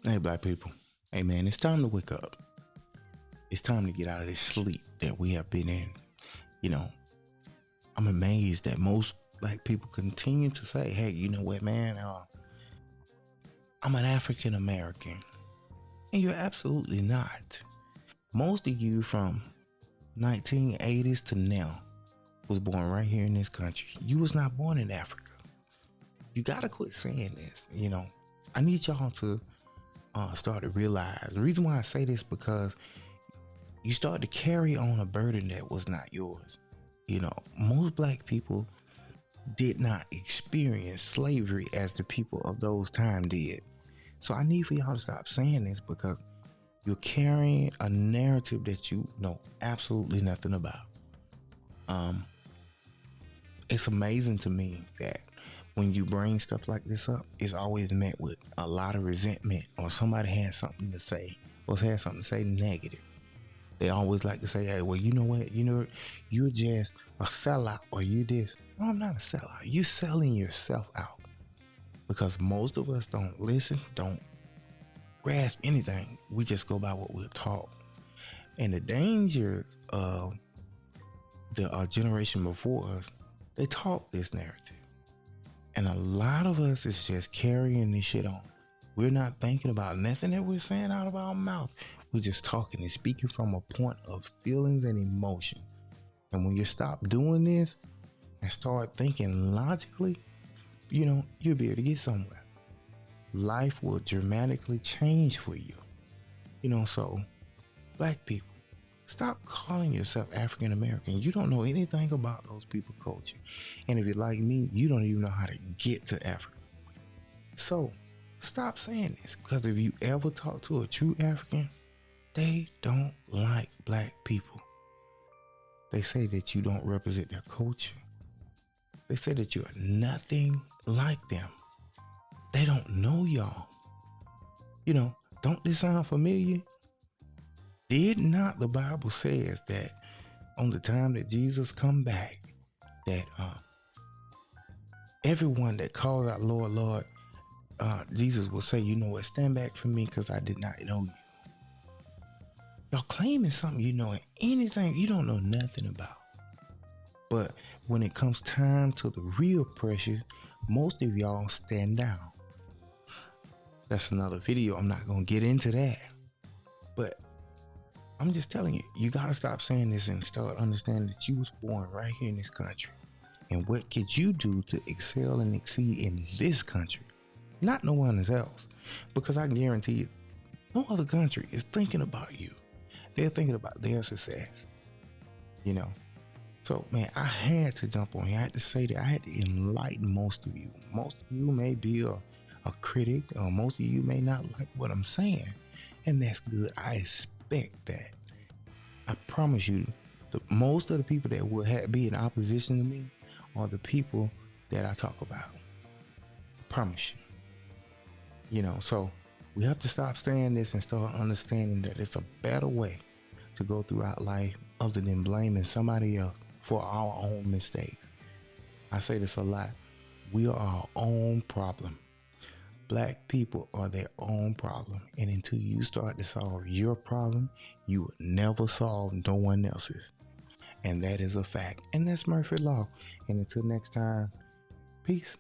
Hey, black people. Hey, man, it's time to wake up. It's time to get out of this sleep that we have been in. You know, I'm amazed that most black people continue to say, hey, you know what, man? I'm an African American. And you're absolutely not. Most of you from 1980s to now was born right here in this country. You was not born in Africa. You got to quit saying this. I need y'all to start to realize. The reason why I say this because you start to carry on a burden that was not yours. Most black people did not experience slavery as the people of those times did. So I need for y'all to stop saying this because you're carrying a narrative that you know absolutely nothing about. It's amazing to me that when you bring stuff like this up, it's always met with a lot of resentment, or somebody has something to say, or has something to say negative. They always like to say, hey, well, you know what? You're just a sellout, or you this. No, I'm not a sellout. You're selling yourself out because most of us don't listen, don't grasp anything. We just go by what we're taught. And the danger of the generation before us, they taught this narrative. And a lot of us is just carrying this shit on. We're not thinking about nothing that we're saying out of our mouth. We're just talking and speaking from a point of feelings and emotion. And when you stop doing this and start thinking logically, you'll be able to get somewhere. Life will dramatically change for you. So black people, stop calling yourself African American. You don't know anything about those people's culture. And if you're like me, you don't even know how to get to Africa. So stop saying this, because if you ever talk to a true African, they don't like black people. They say that you don't represent their culture. They say that you're nothing like them. They don't know y'all. Don't this sound familiar? Did not the Bible says that on the time that Jesus come back, that everyone that calls out Lord, Lord, Jesus will say, you know what, stand back from me because I did not know you. Y'all claiming something anything you don't know nothing about. But when it comes time to the real pressure, most of y'all stand down. That's another video. I'm not going to get into that. But I'm just telling you, you got to stop saying this and start understanding that you was born right here in this country. And what could you do to excel and exceed in this country? Not no one else. Because I guarantee you, no other country is thinking about you. They're thinking about their success. So, man, I had to jump on here. I had to say that. I had to enlighten most of you. Most of you may be a critic, or most of you may not like what I'm saying. And that's good. I expect that. I promise you, most of the people that will be in opposition to me are the people that I talk about. I promise you. So we have to stop saying this and start understanding that it's a better way to go throughout life other than blaming somebody else for our own mistakes. I say this a lot. We are our own problem. Black people are their own problem. And until you start to solve your problem, you will never solve no one else's. And that is a fact. And that's Murphy Law. And until next time, peace.